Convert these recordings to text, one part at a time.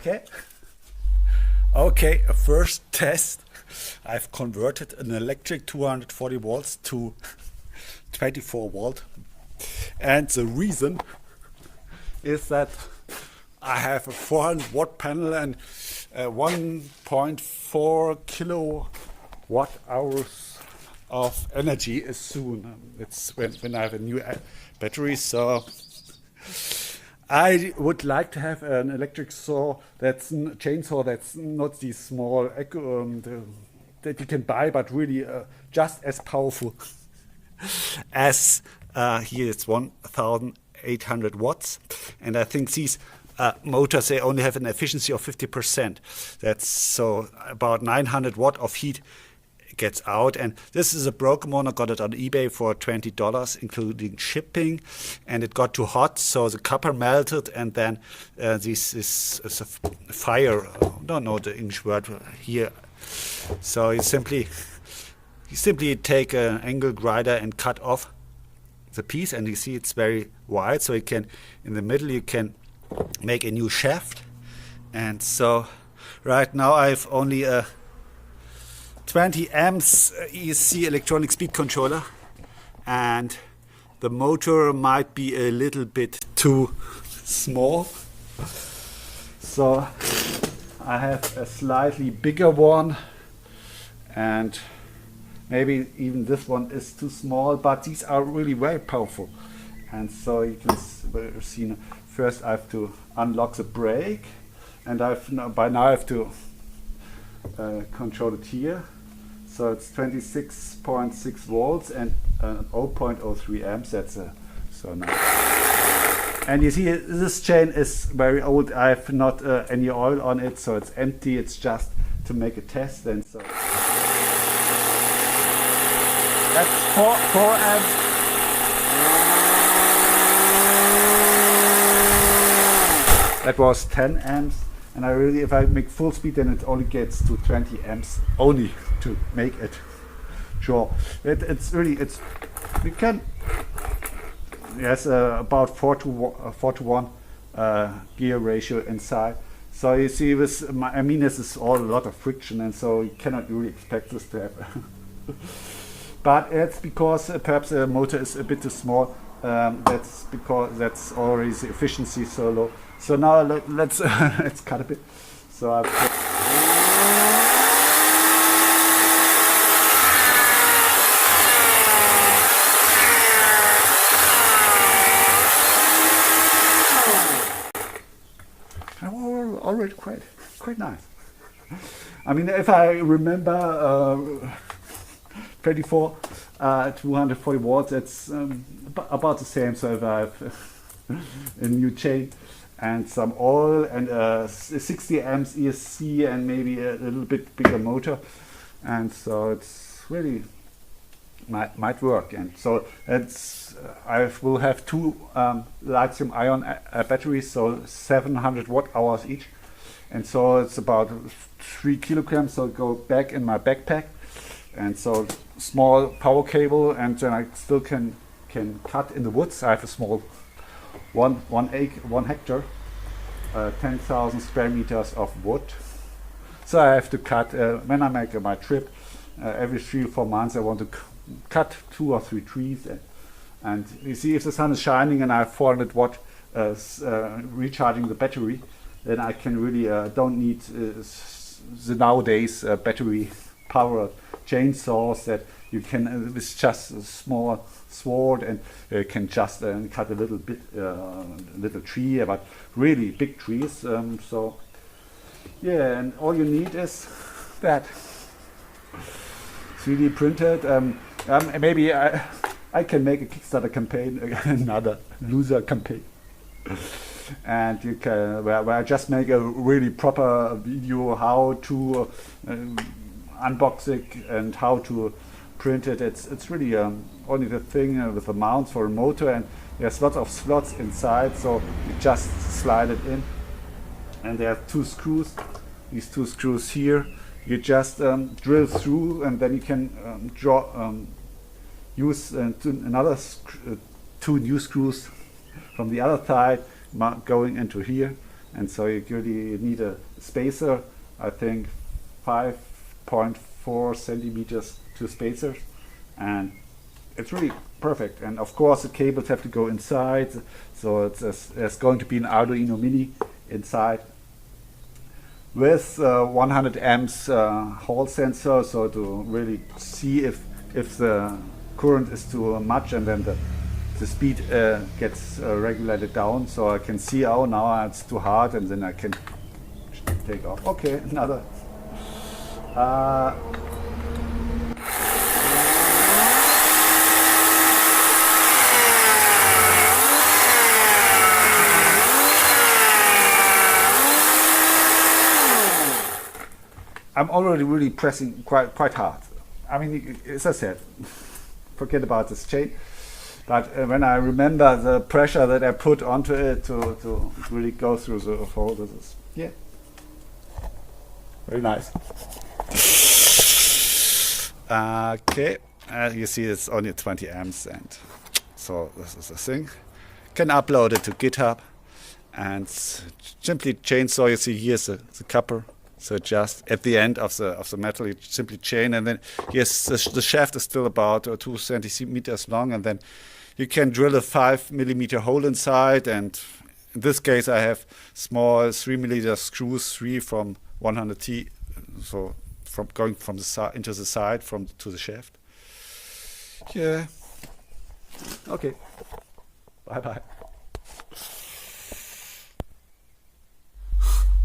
Okay. Okay, a first test. I've converted an electric 240 volts to 24 volt. And the reason is that I have a 400 watt panel and 1.4 kilowatt hours of energy is soon. It's when I have a new battery. So I would like to have an electric chainsaw that's not these small that you can buy, but really just as powerful as here it's 1,800 watts, and I think these motors, they only have an efficiency of 50%. That's so about 900 watt of heat gets out, and this is a broken one. I got it on eBay for $20 including shipping, and it got too hot, so the copper melted, and then this is a fire. I don't know the English word here. So you simply take an angle grinder and cut off the piece, and you see it's very wide, so you can, in the middle, you can make a new shaft. And so right now I've only a 20 amps ESC electronic speed controller, and the motor might be a little bit too small, so I have a slightly bigger one, and maybe even this one is too small, but these are really very powerful. And so you can see, first I have to unlock the brake, and by now I have to control it here. So it's 26.6 volts and 0.03 amps. That's so nice. And you see this chain is very old. I have not any oil on it, so it's empty. It's just to make a test. And so that's 4 amps. That was 10 amps. And I really, if I make full speed, then it only gets to 20 amps only to make it. Sure, it's really, we can, yes, about 4 to 1 gear ratio inside. So you see, this, I mean, this is all a lot of friction, and so you cannot really expect this to happen. But it's because perhaps the motor is a bit too small. That's because that's already the efficiency so low. So now let's let's cut a bit. So I've already quite nice. I mean, if I remember 240 watts, it's about the same. So if I have a new chain and some oil and 60 amps ESC and maybe a little bit bigger motor, and so it's really might work. And so it's I will have 2 lithium-ion batteries, so 700 watt hours each, and so it's about 3 kilograms. So go back in my backpack, and so small power cable, and then I still can cut in the woods. I have a small 1 hectare, 10,000 square meters of wood. So I have to cut when I make my trip every 3 or 4 months. I want to cut 2 or 3 trees, and you see, if the sun is shining and I have 400 watt recharging the battery, then I can really don't need the nowadays battery powered chainsaws that you can with just a small sword, and you can just cut a little tree, but really big trees. So yeah, and all you need is that 3D printed. Maybe I can make a Kickstarter campaign, another loser campaign, and you can where I just make a really proper video how to unbox it and how to print it. It's really only the thing with the mounts for a motor, and there's lots of slots inside, so you just slide it in, and there are 2 screws. These 2 screws here, you just drill through, and then you can use another 2 new screws from the other side going into here. and so you really need a spacer. I think 5.4 centimeters to spacer, and it's really perfect. And of course the cables have to go inside, so there's going to be an Arduino Mini inside with 100 amps Hall sensor, so to really see if the current is too much, and then the speed gets regulated down, so I can see, oh, now it's too hard, and then I can take off. Okay, another. I'm already really pressing quite hard. I mean, as I said, forget about this chain. But when I remember the pressure that I put onto it to really go through the hole, this is, yeah, very nice. Okay, you see it's only 20 amps, and so this is the thing. Can upload it to GitHub and simply chainsaw. You see here's the copper. So just at the end of the metal, you simply chain, and then yes, the shaft is still about 2 centimeters long, and then you can drill a 5 millimeter hole inside. And in this case, I have small 3 millimeter screws, 3 from 100T, so from going from the side into the side to the shaft. Yeah. Okay. Bye bye.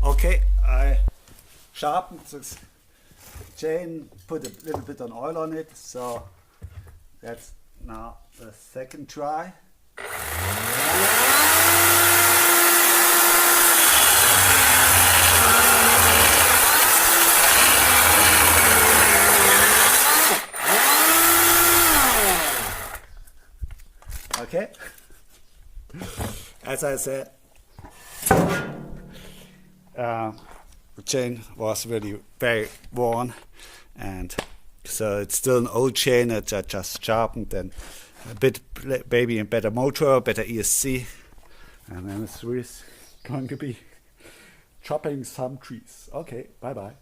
Okay, I sharpened this chain, put a little bit of oil on it, so that's now the second try. Okay, as I said, the chain was really very worn, and so it's still an old chain that I just sharpened, and a bit maybe a better motor, better ESC, and then it's really going to be chopping some trees. Okay, bye bye.